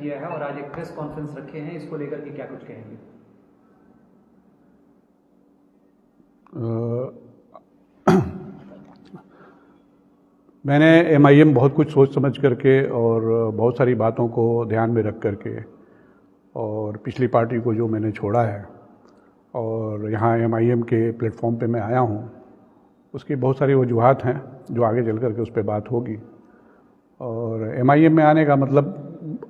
किया है और आज एक प्रेस कॉन्फ्रेंस रखे हैं, इसको लेकर के क्या कुछ कहेंगे? मैंने एमआईएम बहुत कुछ सोच समझ करके और बहुत सारी बातों को ध्यान में रख करके और पिछली पार्टी को जो मैंने छोड़ा है और यहाँ एमआईएम के प्लेटफॉर्म पे मैं आया हूँ, उसकी बहुत सारी वजूहात हैं जो आगे चल कर के उस पर बात होगी। और एमआईएम में आने का मतलब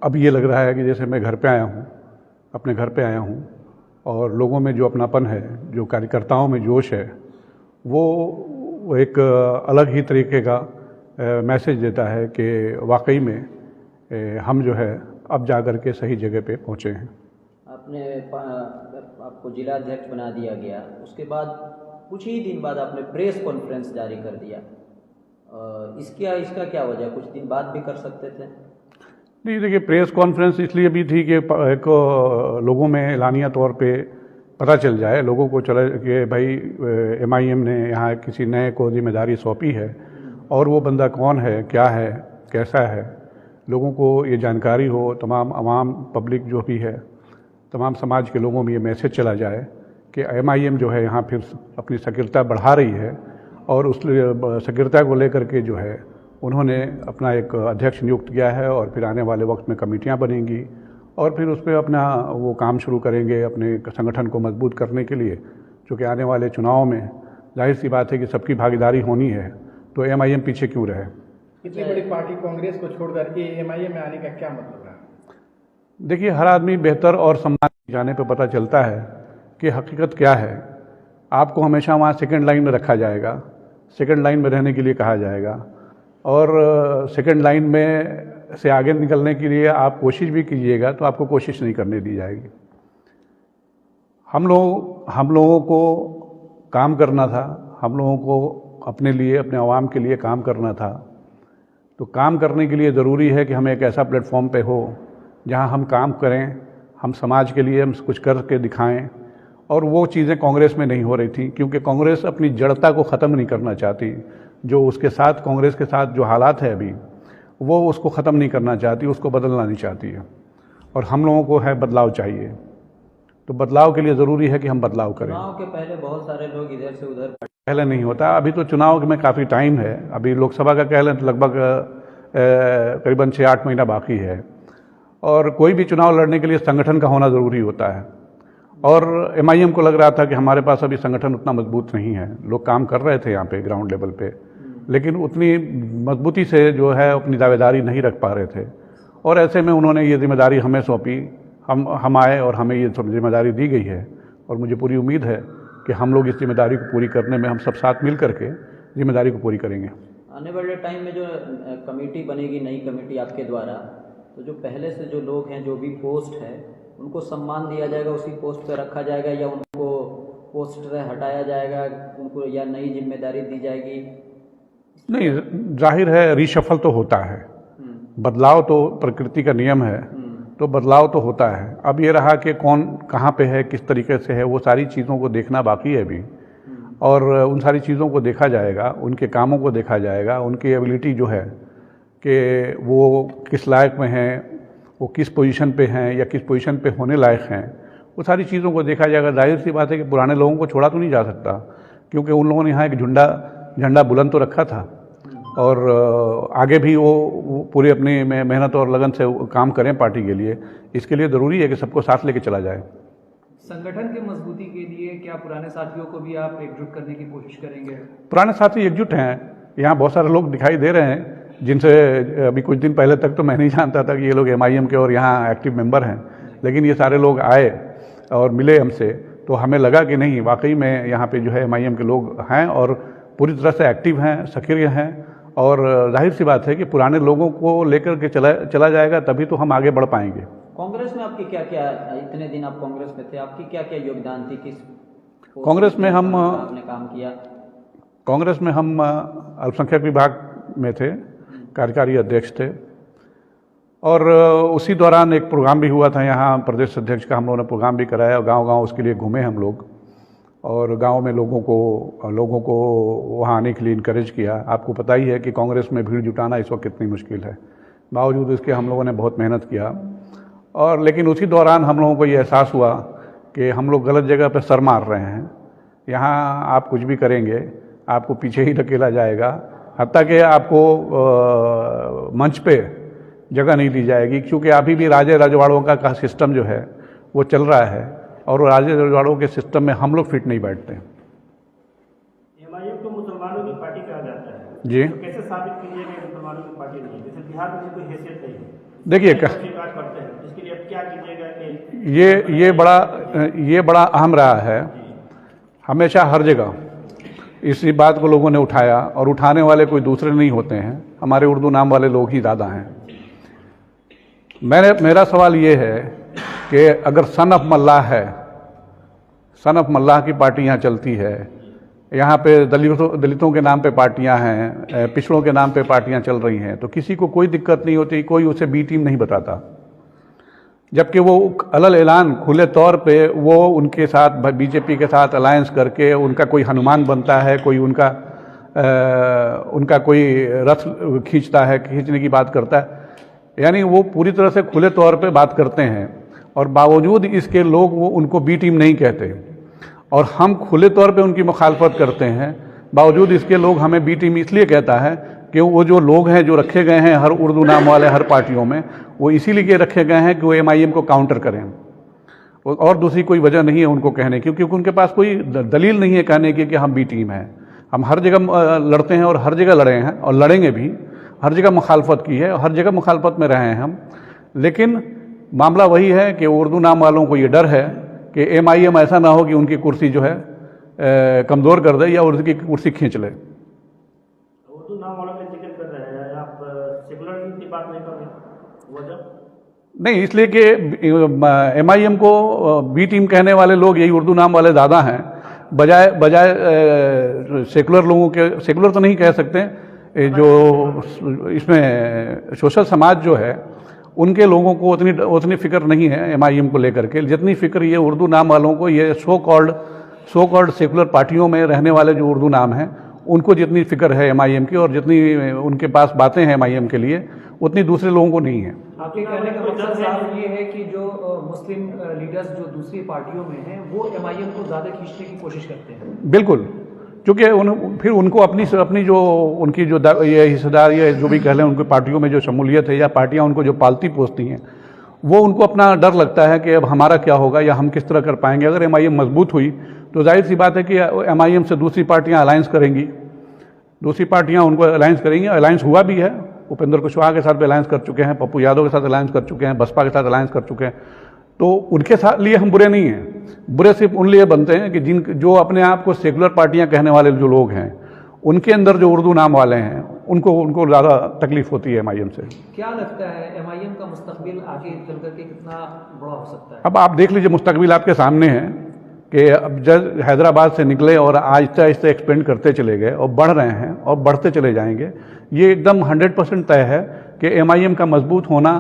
अब ये लग रहा है कि जैसे मैं घर पे आया हूँ, अपने घर पे आया हूँ और लोगों में जो अपनापन है, जो कार्यकर्ताओं में जोश है, वो एक अलग ही तरीके का मैसेज देता है कि वाकई में हम जो है अब जा कर के सही जगह पे पहुँचे हैं। आपको जिला अध्यक्ष बना दिया गया, उसके बाद कुछ ही दिन बाद आपने प्रेस कॉन्फ्रेंस जारी कर दिया। इसका क्या वजह? कुछ दिन बाद भी कर सकते थे। नहीं, देखिए, प्रेस कॉन्फ्रेंस इसलिए भी थी कि एक लोगों में एलानिया तौर पे पता चल जाए, लोगों को चले कि भाई एमआईएम ने यहाँ किसी नए को जिम्मेदारी सौंपी है और वो बंदा कौन है, क्या है, कैसा है, लोगों को ये जानकारी हो, तमाम आवाम पब्लिक जो भी है, तमाम समाज के लोगों में ये मैसेज चला जाए कि एमआईएम जो है यहाँ फिर अपनी सक्रियता बढ़ा रही है और उस सक्रियता को लेकर के जो है उन्होंने अपना एक अध्यक्ष नियुक्त किया है और फिर आने वाले वक्त में कमेटियाँ बनेंगी और फिर उस पर अपना वो काम शुरू करेंगे अपने संगठन को मजबूत करने के लिए। चूँकि आने वाले चुनाव में जाहिर सी बात है कि सबकी भागीदारी होनी है, तो एमआईएम पीछे क्यों रहे। इतनी बड़ी पार्टी कांग्रेस को छोड़ करके एमआईएम में आने का क्या मतलब है? देखिए, हर आदमी बेहतर और सम्मान जाने पर पता चलता है कि हकीकत क्या है। आपको हमेशा वहाँ सेकंड लाइन में रखा जाएगा, सेकंड लाइन में रहने के लिए कहा जाएगा और सेकंड लाइन में से आगे निकलने के लिए आप कोशिश भी कीजिएगा तो आपको कोशिश नहीं करने दी जाएगी। हम लोगों को काम करना था, हम लोगों को अपने लिए, अपने आवाम के लिए काम करना था। तो काम करने के लिए ज़रूरी है कि हम एक ऐसा प्लेटफॉर्म पे हो जहां हम काम करें, हम समाज के लिए हम कुछ करके दिखाएं। और वो चीज़ें कांग्रेस में नहीं हो रही थी, क्योंकि कांग्रेस अपनी जड़ता को ख़त्म नहीं करना चाहती। जो उसके साथ, कांग्रेस के साथ जो हालात है अभी, वो उसको ख़त्म नहीं करना चाहती, उसको बदलना नहीं चाहती है। और हम लोगों को है बदलाव चाहिए, तो बदलाव के लिए ज़रूरी है कि हम बदलाव करें। चुनाव के पहले बहुत सारे लोग इधर से उधर पहले नहीं होता, अभी तो चुनाव में काफ़ी टाइम है। अभी लोकसभा का कह लें तो लगभग करीबन 6-8 महीना बाकी है और कोई भी चुनाव लड़ने के लिए संगठन का होना ज़रूरी होता है। और एमआईएम को लग रहा था कि हमारे पास अभी संगठन उतना मजबूत नहीं है। लोग काम कर रहे थे यहाँ पे ग्राउंड लेवल पे, लेकिन उतनी मजबूती से जो है अपनी दावेदारी नहीं रख पा रहे थे। और ऐसे में उन्होंने ये जिम्मेदारी हमें सौंपी, हम आए और हमें ये जिम्मेदारी दी गई है। और मुझे पूरी उम्मीद है कि हम लोग इस जिम्मेदारी को पूरी करने में हम सब साथ मिल करके जिम्मेदारी को पूरी करेंगे। आने वाले टाइम में जो कमेटी बनेगी, नई कमेटी आपके द्वारा, तो जो पहले से जो लोग हैं, जो भी पोस्ट है, उनको सम्मान दिया जाएगा, उसी पोस्ट पर रखा जाएगा या उनको पोस्ट से हटाया जाएगा, उनको या नई जिम्मेदारी दी जाएगी? नहीं, जाहिर है रीशफल तो होता है, बदलाव तो प्रकृति का नियम है, तो बदलाव तो होता है। अब ये रहा कि कौन कहाँ पे है, किस तरीके से है, वो सारी चीज़ों को देखना बाकी है अभी। और उन सारी चीज़ों को देखा जाएगा, उनके कामों को देखा जाएगा, उनकी एबिलिटी जो है कि वो किस लायक में हैं, वो किस पोजीशन पे हैं या किस पोजीशन पे होने लायक हैं, वो सारी चीज़ों को देखा जाएगा। जाहिर सी बात है कि पुराने लोगों को छोड़ा तो नहीं जा सकता, क्योंकि उन लोगों ने यहाँ एक झंडा बुलंद तो रखा था और आगे भी वो पूरी अपनी मेहनत और लगन से काम करें पार्टी के लिए। इसके लिए ज़रूरी है कि सबको साथ लेके चला जाए। संगठन की मजबूती के लिए क्या पुराने साथियों को भी आप एकजुट करने की कोशिश करेंगे? पुराने साथी एकजुट हैं, यहाँ बहुत सारे लोग दिखाई दे रहे हैं जिनसे अभी कुछ दिन पहले तक तो मैं नहीं जानता था कि ये लोग एमआईएम के और यहाँ एक्टिव मेंबर हैं। लेकिन ये सारे लोग आए और मिले हमसे, तो हमें लगा कि नहीं, वाकई में यहाँ पे जो है एमआईएम के लोग हैं और पूरी तरह से एक्टिव हैं, सक्रिय हैं। और जाहिर सी बात है कि पुराने लोगों को लेकर के चला जाएगा, तभी तो हम आगे बढ़ पाएंगे। कांग्रेस में आपकी क्या क्या, इतने दिन आप कांग्रेस में थे, आपकी क्या क्या योगदान थी? किस कांग्रेस में हम आपने काम किया? कांग्रेस में हम अल्पसंख्यक विभाग में थे, कार्यकारी अध्यक्ष थे। और उसी दौरान एक प्रोग्राम भी हुआ था यहाँ, प्रदेश अध्यक्ष का हम लोगों ने प्रोग्राम भी कराया और गांव-गांव उसके लिए घूमे हम लोग और गांव में लोगों को वहाँ आने के लिए इनकरेज किया। आपको पता ही है कि कांग्रेस में भीड़ जुटाना इस वक्त कितनी मुश्किल है। बावजूद इसके हम लोगों ने बहुत मेहनत किया और लेकिन उसी दौरान हम लोगों को ये एहसास हुआ कि हम लोग गलत जगह पर सर मार रहे हैं। यहाँ आप कुछ भी करेंगे आपको पीछे ही धकेला जाएगा, हत्ता कि आपको मंच पे जगह नहीं दी जाएगी, क्योंकि अभी भी राजे रजवाड़ों का सिस्टम जो है वो चल रहा है और राजे रजवाड़ों के सिस्टम में हम लोग फिट नहीं बैठते। एमआईएम को मुसलमानों की पार्टी कहा जाता है जी, तो कैसे साबित कीजिएगा कि मुसलमानों की पार्टी नहीं है? जैसे बिहार में कोई हैसियत नहीं है, देखिए स्वीकार करते हैं, इसके लिए अब क्या कीजिएगा कि ये बड़ा अहम रहा है। हमेशा हर जगह इसी बात को लोगों ने उठाया और उठाने वाले कोई दूसरे नहीं होते हैं, हमारे उर्दू नाम वाले लोग ही ज़्यादा हैं। मेरा सवाल ये है कि अगर सन ऑफ मल्लाह है, सन ऑफ मल्लाह की पार्टी यहाँ चलती है, यहाँ पे दलितों के नाम पे पार्टियाँ हैं, पिछड़ों के नाम पे पार्टियाँ चल रही हैं, तो किसी को कोई दिक्कत नहीं होती, कोई उसे बी टीम नहीं बताता। जबकि वो अलल ऐलान खुले तौर पे वो उनके साथ बीजेपी के साथ अलायंस करके उनका कोई हनुमान बनता है, कोई उनका कोई रथ खींचता है, खींचने की बात करता है, यानी वो पूरी तरह से खुले तौर पे बात करते हैं और बावजूद इसके लोग वो उनको बी टीम नहीं कहते और हम खुले तौर पे उनकी मुखालफत करते हैं। बावजूद इसके लोग हमें बी टीम इसलिए कहता है कि वो जो लोग हैं जो रखे गए हैं हर उर्दू नाम वाले हर पार्टियों में, वो इसीलिए रखे गए हैं कि वो एमआईएम को काउंटर करें, और दूसरी कोई वजह नहीं है उनको कहने की, क्योंकि उनके पास कोई दलील नहीं है कहने की कि हम बी टीम हैं। हम हर जगह लड़ते हैं और हर जगह लड़े हैं और लड़ेंगे भी, हर जगह मुखालफत की है और हर जगह मुखालफत में रहे हैं हम। लेकिन मामला वही है कि उर्दू नाम वालों को ये डर है कि एमआईएम ऐसा ना हो कि उनकी कुर्सी जो है कमज़ोर कर दे या उनकी कुर्सी खींच ले। उर्दू नाम वालों का जिक्र कर रहे हैं आप, सेकुलर की बात नहीं कर रहे, वजह नहीं, इसलिए कि एमआईएम को बी टीम कहने वाले लोग यही उर्दू नाम वाले ज़्यादा हैं, बजाय सेकुलर लोगों के। सेकुलर तो नहीं कह सकते, जो इसमें सोशल समाज जो है उनके लोगों को उतनी फिक्र नहीं है एमआईएम को लेकर के, जितनी फिक्र ये उर्दू नाम वालों को, ये सो कॉल्ड सेकुलर पार्टियों में रहने वाले जो उर्दू नाम हैं उनको जितनी फिक्र है एमआईएम की और जितनी उनके पास बातें हैं एमआईएम के लिए, उतनी दूसरे लोगों को नहीं है। आपके कहने का मकसद साफ ये है कि जो मुस्लिम लीडर्स जो दूसरी पार्टियों में हैं वो एमआईएम को ज़्यादा खींचने की कोशिश करते हैं। बिल्कुल, क्योंकि फिर उनको अपनी जो उनकी जो ये हिस्सेदार या जो भी कह लें उनकी पार्टियों में जो शमूलियत है या पार्टियां उनको जो पालती पोसती हैं, वो उनको अपना डर लगता है कि अब हमारा क्या होगा या हम किस तरह कर पाएंगे। अगर एमआईएम मजबूत हुई तो जाहिर सी बात है कि एमआईएम से दूसरी पार्टियां अलायंस करेंगी, दूसरी पार्टियां उनको अलायंस करेंगी। अलायंस हुआ भी है, उपेंद्र कुशवाहा के साथ भी अलायंस कर चुके हैं, पप्पू यादव के साथ अलायंस कर चुके हैं, बसपा के साथ अलायंस कर चुके हैं। तो उनके साथ लिए हम बुरे नहीं हैं, बुरे सिर्फ उन लिए बनते हैं कि जो अपने आप को सेकुलर पार्टियां कहने वाले जो लोग हैं उनके अंदर जो उर्दू नाम वाले हैं उनको ज़्यादा तकलीफ होती है एमआईएम से। क्या लगता है एमआईएम का मुस्तकबिल आगे चल करके कितना बड़ा हो सकता है? अब आप देख लीजिए, मुस्तकबिल आपके सामने है कि अब जब हैदराबाद से निकले और आहिस्ते आहिस्ते एक्सपेंड करते चले गए और बढ़ रहे हैं और बढ़ते चले जाएंगे, ये एकदम 100% तय है कि एमआईएम का मजबूत होना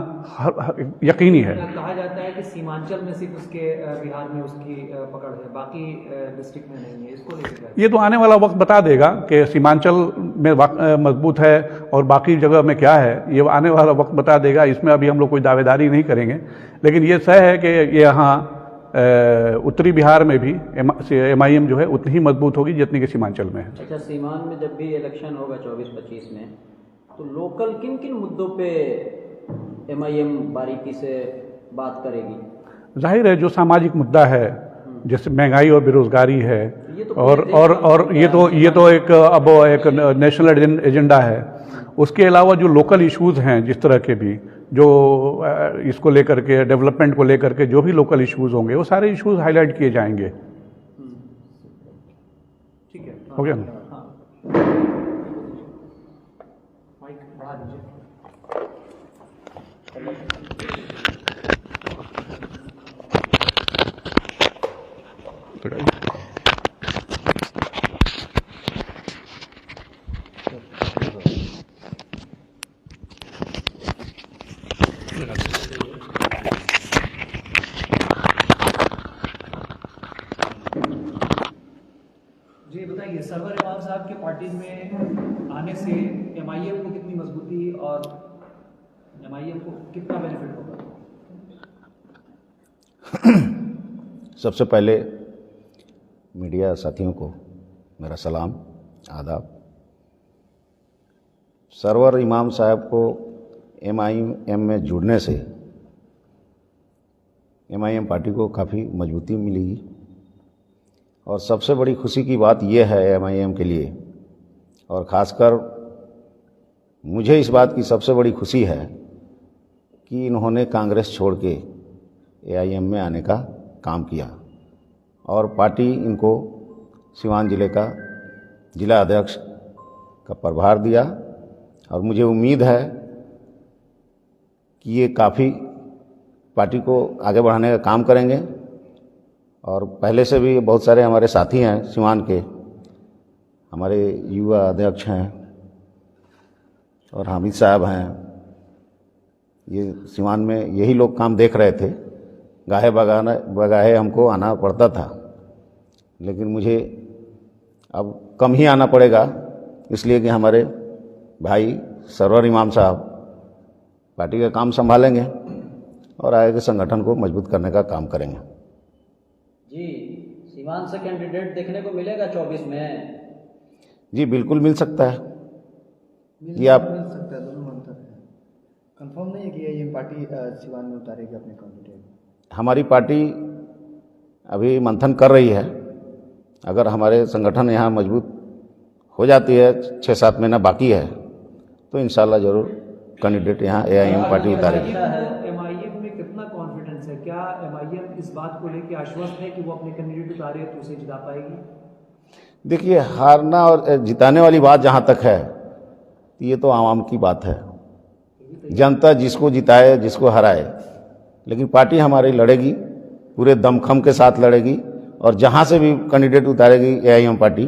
यकीनी है। कहा जाता है कि सीमांचल में सिर्फ उसके बिहार में उसकी पकड़ है, बाकी डिस्ट्रिक्ट में नहीं है, इसको लेकर ये तो आने वाला वक्त बता देगा कि सीमांचल में मजबूत है और बाकी जगह में क्या है, ये आने वाला वक्त बता देगा। इसमें अभी हम लोग कोई दावेदारी नहीं करेंगे, लेकिन ये तय है कि ये यहाँ उत्तरी बिहार में भी एमआईएम जो है उतनी ही मजबूत होगी जितनी कि सीमांचल में है। अच्छा, सीमान में जब भी इलेक्शन होगा 24-25 में, तो लोकल किन किन मुद्दों पे एमआईएम बारीकी से बात करेगी? जाहिर है जो सामाजिक मुद्दा है जैसे महंगाई और बेरोजगारी है, तो और ये तो एक नेशनल एजेंडा है। उसके अलावा जो लोकल इश्यूज हैं जिस तरह के भी जो इसको लेकर के डेवलपमेंट को लेकर के जो भी लोकल इश्यूज होंगे वो सारे इश्यूज हाईलाइट किए जाएंगे। ठीक है, हो गया ना? माइक बढ़ा दीजिए। जी बताइए, सरवर इमाम साहब के पार्टी में आने से एमआईएम को कितनी मजबूती और एमआईएम को कितना बेनिफिट होगा? सबसे पहले मीडिया साथियों को मेरा सलाम, आदाब। सरवर इमाम साहब को MIM में जुड़ने से MIM पार्टी को काफ़ी मजबूती मिलेगी और सबसे बड़ी खुशी की बात यह है MIM के लिए, और ख़ासकर मुझे इस बात की सबसे बड़ी खुशी है कि इन्होंने कांग्रेस छोड़ के AIM में आने का काम किया और पार्टी इनको सिवान जिले का जिला अध्यक्ष का प्रभार दिया। और मुझे उम्मीद है कि ये काफ़ी पार्टी को आगे बढ़ाने का काम करेंगे। और पहले से भी बहुत सारे हमारे साथी हैं सिवान के, हमारे युवा अध्यक्ष हैं और हामिद साहब हैं, ये सिवान में यही लोग काम देख रहे थे। गाहे बगाहे हमको आना पड़ता था, लेकिन मुझे अब कम ही आना पड़ेगा, इसलिए कि हमारे भाई सरवर इमाम साहब पार्टी का काम संभालेंगे और आगे के संगठन को मजबूत करने का काम करेंगे। जी, सिवान से कैंडिडेट देखने को मिलेगा 24 में? जी बिल्कुल मिल सकता है। ये आप मिल सकता है, दोनों अंतर है। कंफर्म नहीं है कि ये पार्टी सिवान में उतारेगी अपने कैंडिडेट। हमारी पार्टी अभी मंथन कर रही है। अगर हमारे संगठन यहाँ मजबूत हो जाती है, 6-7 महीना बाकी है, तो इंशाल्लाह ज़रूर कैंडिडेट यहाँ AIM पार्टी उतारेगी। MIM में कितना कॉन्फिडेंस है? क्या MIM इस बात को लेकर आश्वस्त है कि वो अपने कैंडिडेट उतारे तो उसे जिता पाएगी? देखिए, हारना और जिताने वाली बात जहाँ तक है, ये तो आवाम की बात है। जनता जिसको जिताए, जिसको हराए, लेकिन पार्टी हमारी लड़ेगी, पूरे दमखम के साथ लड़ेगी और जहाँ से भी कैंडिडेट उतारेगी AIM पार्टी,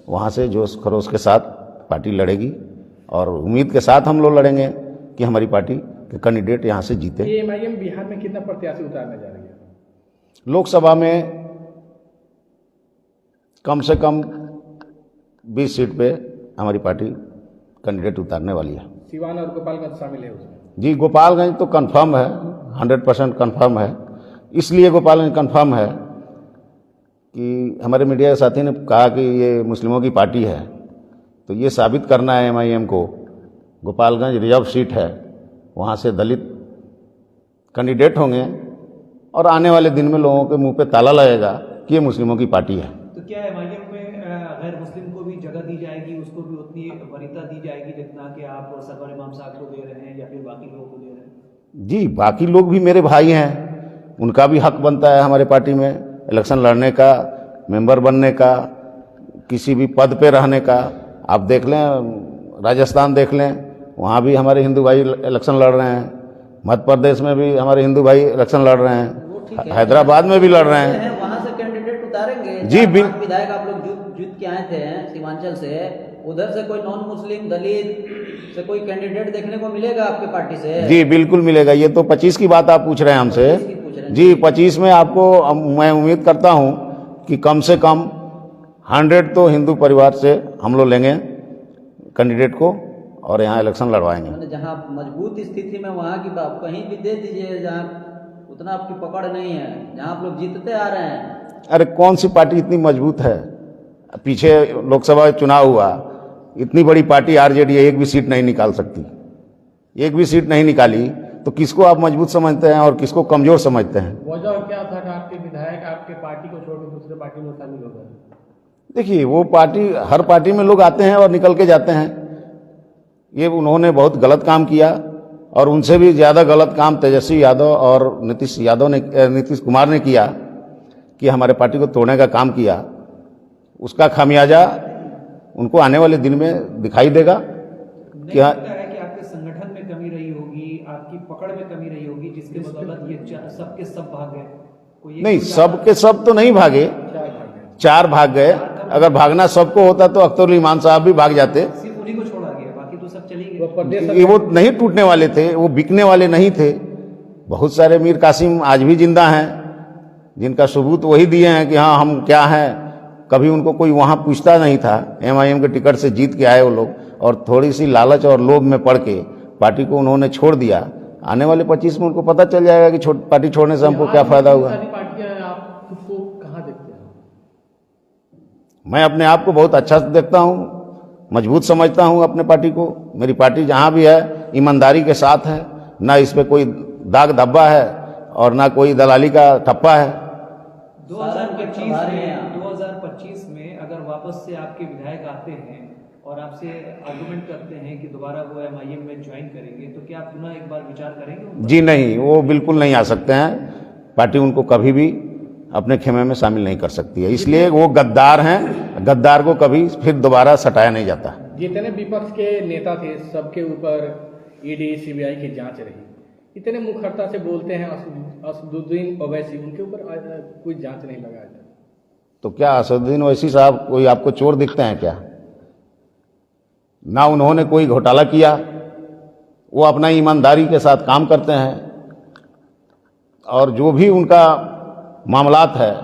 वहाँ से जोश खरोश के साथ पार्टी लड़ेगी और उम्मीद के साथ हम लोग लड़ेंगे कि हमारी पार्टी के कैंडिडेट यहाँ से जीते। ये MIM बिहार में कितना प्रत्याशी उतारने जा रही है? लोकसभा में कम से कम 20 सीट पे हमारी पार्टी कैंडिडेट उतारने वाली है। सिवान और गोपालगंज शामिल है उसमें? जी, गोपालगंज तो कंफर्म है, 100% कंफर्म है। इसलिए गोपालगंज कंफर्म है कि हमारे मीडिया के साथी ने कहा कि ये मुस्लिमों की पार्टी है, तो ये साबित करना है MIM को। गोपालगंज रिजर्व सीट है, वहाँ से दलित कैंडिडेट होंगे और आने वाले दिन में लोगों के मुंह पे ताला लगेगा कि ये मुस्लिमों की पार्टी है। तो क्या MIM में गैर मुस्लिम को भी जगह दी जाएगी, उसको भी उतनी वरीयता दी जाएगी जितना कि आप सरवर इमाम साहब को दे रहे हैं या फिर बाकी लोगों को दे रहे हैं? जी, बाकी लोग भी मेरे भाई हैं, उनका भी हक बनता है हमारे पार्टी में इलेक्शन लड़ने का, मेंबर बनने का, किसी भी पद पे रहने का। आप देख लें, राजस्थान देख लें, वहाँ भी हमारे हिंदू भाई इलेक्शन लड़ रहे हैं। मध्य प्रदेश में भी हमारे हिंदू भाई इलेक्शन लड़ रहे हैं, हैदराबाद में भी लड़ रहे हैं। वहाँ से कैंडिडेट उतारेंगे? जी, विधायक आप लोग जीत के आए थे सीमांचल से, उधर से कोई नॉन मुस्लिम दलित से कोई कैंडिडेट देखने को मिलेगा आपकी पार्टी से? जी बिल्कुल मिलेगा। ये तो 25 की बात आप पूछ रहे हैं हमसे। जी, 25 में आपको मैं उम्मीद करता हूँ कि कम से कम 100 तो हिंदू परिवार से हम लोग लेंगे कैंडिडेट को और यहाँ इलेक्शन लड़वाएंगे। जहाँ मजबूत स्थिति में वहाँ की बात कहीं भी दे दीजिए, जहाँ उतना आपकी पकड़ नहीं है, जहाँ आप लोग जीतते आ रहे हैं। अरे कौन सी पार्टी इतनी मजबूत है? पीछे लोकसभा चुनाव हुआ, इतनी बड़ी पार्टी RJD एक भी सीट नहीं निकाल सकती, एक भी सीट नहीं निकाली, तो किसको आप मजबूत समझते हैं और किसको कमजोर समझते हैं? वजह क्या था कि आपके विधायक आपके पार्टी को छोड़कर दूसरे पार्टी में शामिल हो गए? देखिए, वो पार्टी, हर पार्टी में लोग आते हैं और निकल के जाते हैं। ये उन्होंने बहुत गलत काम किया और उनसे भी ज़्यादा गलत काम तेजस्वी यादव और नीतीश कुमार ने किया कि हमारे पार्टी को तोड़ने का काम किया। उसका खामियाजा उनको आने वाले दिन में दिखाई देगा। नहीं लगता है कि आपके संगठन में कमी रही होगी, आपकी पकड़ में कमी रही होगी, जिसके बदौलत ये सबके सब भाग गए? नहीं, सब के सब तो नहीं भागे, 4 भाग गए। अगर भागना सबको होता तो अख्तरुल ईमान साहब भी भाग जाते। सिर्फ उन्हीं को छोड़ा गया, बाकी तो सब चले गए। वो नहीं टूटने वाले थे, वो बिकने वाले नहीं थे। बहुत सारे मीर कासिम आज भी जिंदा हैं, जिनका सबूत वही दिए हैं कि हाँ हम क्या हैं। कभी उनको कोई वहाँ पूछता नहीं था। MIM के टिकट से जीत के आए वो लोग और थोड़ी सी लालच और लोभ में पड़ के पार्टी को उन्होंने छोड़ दिया। आने वाले 25 में उनको पता चल जाएगा कि पार्टी छोड़ने से हमको क्या फायदा हुआ। सारी पार्टियां हैं, आप खुद को कहाँ देखते हैं? मैं अपने आप को बहुत अच्छा देखता हूँ, मजबूत समझता हूँ अपने पार्टी को। मेरी पार्टी जहाँ भी है ईमानदारी के साथ है, ना इस पे कोई दाग धब्बा है और ना कोई दलाली का ठप्पा है। 2025 में अगर वापस से आपके विधायक आते हैं और आपसे आर्गुमेंट करते हैं कि दोबारा वो MIM में ज्वाइन करेंगे, तो क्या आप पुनः एक बार विचार करेंगे? जी नहीं, वो बिल्कुल नहीं आ सकते हैं। पार्टी उनको कभी भी अपने खेमे में शामिल नहीं कर सकती है, इसलिए वो गद्दार हैं। गद्दार को कभी फिर दोबारा सटाया नहीं जाता। जितने विपक्ष के नेता थे सबके ऊपर ED CBI की जांच रही, इतने मुखरता से बोलते हैं असदुद्दीन ओवैसी, उनके ऊपर कोई जांच नहीं लगाया जाता। तो क्या असदुद्दीन ओवैसी साहब कोई आपको चोर दिखते हैं क्या? ना उन्होंने कोई घोटाला किया, वो अपना ईमानदारी के साथ काम करते हैं और जो भी उनका मामलात है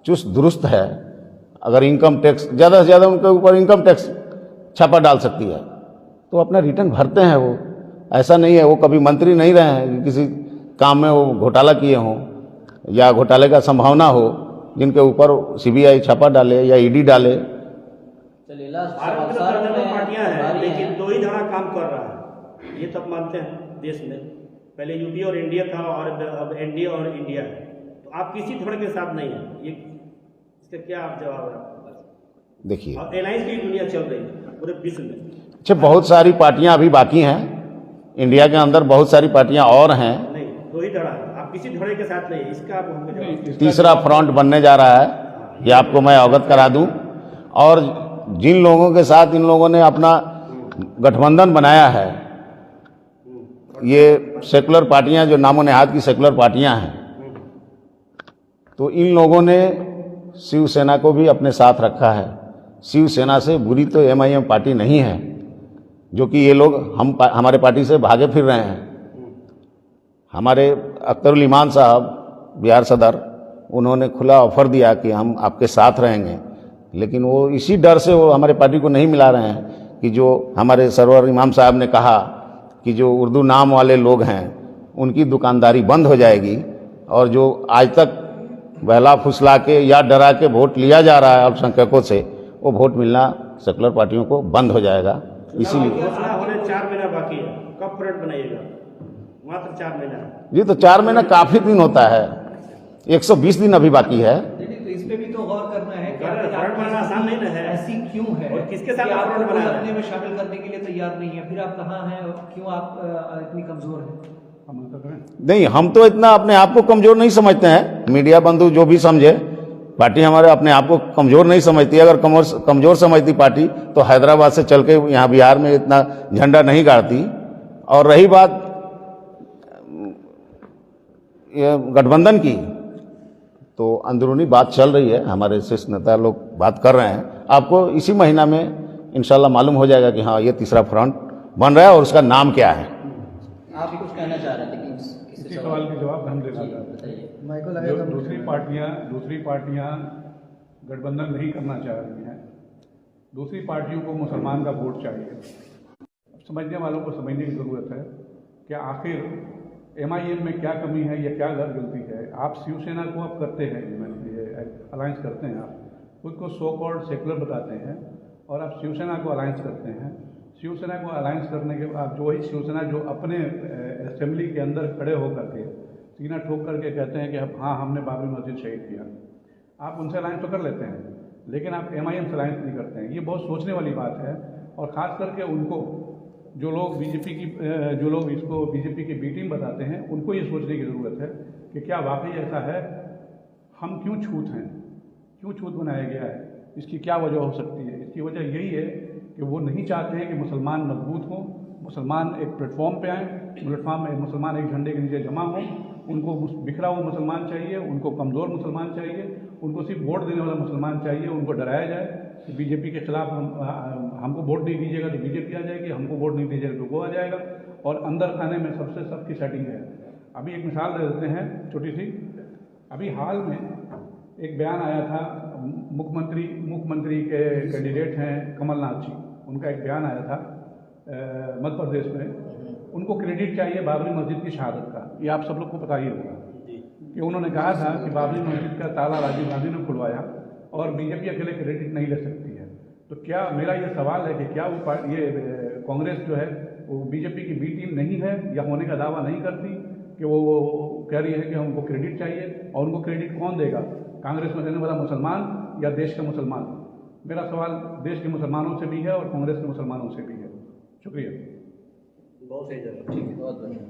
चुस्त दुरुस्त है। अगर इनकम टैक्स ज़्यादा से ज़्यादा उनके ऊपर इनकम टैक्स छापा डाल सकती है तो अपना रिटर्न भरते हैं वो। ऐसा नहीं है वो कभी मंत्री नहीं रहे हैं कि किसी काम में वो घोटाला किए हों या घोटाले का संभावना हो जिनके ऊपर CBI छापा डाले या ED डाले। चलिए लास्ट भारत में सवाल तो में पार्टियां हैं, हमारी लेकिन हैं। दो ही धड़ा काम कर रहा है, ये सब मानते हैं देश में। पहले यूपी और इंडिया था और अब NDA और इंडिया है। तो आप किसी धड़ के साथ नहीं है, ये इसका क्या आप जवाब है आपके पास? देखिए, और एलायंस की दुनिया चल रही है पूरे विश्व में। अच्छा, बहुत सारी पार्टियां अभी बाकी हैं इंडिया के अंदर, बहुत सारी पार्टियां और हैं। नहीं, दो ही धड़ा है, आप किसी धड़े के साथ नहीं है, इसका आप हमको जवाब दीजिए। तीसरा फ्रंट बनने जा रहा है, ये आपको मैं अवगत करा दूं। और जिन लोगों के साथ इन लोगों ने अपना गठबंधन बनाया है, ये सेकुलर पार्टियां जो नामो नेहाद की सेकुलर पार्टियां हैं, तो इन लोगों ने शिवसेना को भी अपने साथ रखा है। शिवसेना से बुरी तो MIM पार्टी नहीं है, जो कि ये लोग हमारे पार्टी से भागे फिर रहे हैं। हमारे अख्तरुल ईमान साहब बिहार सदर, उन्होंने खुला ऑफर दिया कि हम आपके साथ रहेंगे, लेकिन वो इसी डर से वो हमारे पार्टी को नहीं मिला रहे हैं कि जो हमारे सरवर इमाम साहब ने कहा कि जो उर्दू नाम वाले लोग हैं उनकी दुकानदारी बंद हो जाएगी और जो आज तक बहला फुसला के या डरा के वोट लिया जा रहा है अल्पसंख्यकों से, वो वोट मिलना सेकुलर पार्टियों को बंद हो जाएगा। इसीलिए घोषणा होने 4 महीना बाकी है, कब फ्रंट बनाइएगा? मात्र 4 महीना है। ये तो 4 महीना काफी दिन होता है, 120 दिन अभी बाकी है। नहीं, तो इस पे भी तो गौर करना है कि फ्रंट बनाना आसान नहीं ना है। ऐसी क्यों है और किसके साथ कि आप आपको फ्रंट कोई बना रहे हैं? अपने में शामिल करने के लिए तैयार नहीं है? फिर आप कहाँ हैं और क्यों आप इतनी कमजोर हैं? नहीं, हम तो इतना अपने आप को कमजोर नहीं समझते हैं। मीडिया बंधु जो भी समझे, पार्टी हमारे अपने आप को कमजोर नहीं समझती। अगर कमजोर समझती पार्टी तो हैदराबाद से चल के यहाँ बिहार में इतना झंडा नहीं गाड़ती। और रही बात ये गठबंधन की, तो अंदरूनी बात चल रही है, हमारे शीर्ष नेता लोग बात कर रहे हैं। आपको इसी महीना में इंशाल्लाह मालूम हो जाएगा कि हाँ, ये तीसरा फ्रंट बन रहा है और उसका नाम क्या है। आप कुछ कहना चाह रहे थे कि इसी सवाल के जवाब हम देना चाहते हैं। बताइए। माइको जो लगेगा। दूसरी पार्टियां गठबंधन नहीं करना चाह रही हैं। दूसरी पार्टियों को मुसलमान का वोट चाहिए। समझने वालों को समझने की ज़रूरत है कि आखिर MIM में क्या कमी है या क्या गलती है। आप शिवसेना को आप करते हैं, ये अलायंस करते हैं, आप खुद को सो कॉल्ड सेकुलर बताते हैं और आप शिवसेना को अलायंस करते हैं। शिवसेना को अलायंस करने के बाद जो ही शिवसेना जो अपने असेंबली के अंदर खड़े होकर के सीना ठोक करके कहते हैं कि हाँ, हमने बाबरी मस्जिद शहीद किया, आप उनसे अलायंस तो कर लेते हैं, लेकिन आप MIM से अलायंस नहीं करते हैं। ये बहुत सोचने वाली बात है। और ख़ास करके उनको जो लोग बीजेपी की बी टीम बताते हैं, उनको ये सोचने की ज़रूरत है कि क्या वाकई ऐसा है, हम क्यों छूत हैं, क्यों छूत बनाया गया है, इसकी क्या वजह हो सकती है। इसकी वजह यही है कि वो नहीं चाहते हैं कि मुसलमान मजबूत हों, मुसलमान एक प्लेटफॉर्म पे आएँ, प्लेटफॉर्म में मुसलमान एक झंडे के नीचे जमा हों। उनको बिखरा हुआ मुसलमान चाहिए, उनको कमज़ोर मुसलमान चाहिए, उनको सिर्फ वोट देने वाला मुसलमान चाहिए। उनको डराया जाए कि बीजेपी के खिलाफ हमको वोट नहीं दीजिएगा तो बीजेपी आ जाएगी, हमको वोट नहीं दीजिएगा तो वो आ जाएगा। और अंदर खाने में सबकी सेटिंग है। अभी एक मिसाल दे देते हैं छोटी सी। अभी हाल में एक बयान आया था, मुख्यमंत्री के कैंडिडेट हैं कमलनाथ जी, उनका एक बयान आया था मध्य प्रदेश में। उनको क्रेडिट चाहिए बाबरी मस्जिद की शहादत का, ये आप सब लोग को पता ही होगा कि उन्होंने कहा था कि बाबरी मस्जिद का ताला राजीव गांधी ने खुलवाया और बीजेपी अकेले क्रेडिट नहीं ले सकती है। तो क्या मेरा ये सवाल है कि क्या वो ये कांग्रेस जो है वो बीजेपी की बी टीम नहीं है या होने का दावा नहीं करती कि वो कह रही है कि हमको क्रेडिट चाहिए, और उनको क्रेडिट कौन देगा, कांग्रेस में रहने वाला मुसलमान या देश का मुसलमान? मेरा सवाल देश के मुसलमानों से भी है और कांग्रेस के मुसलमानों से भी है। शुक्रिया। बहुत सही जवाब। ठीक है, बहुत बढ़िया।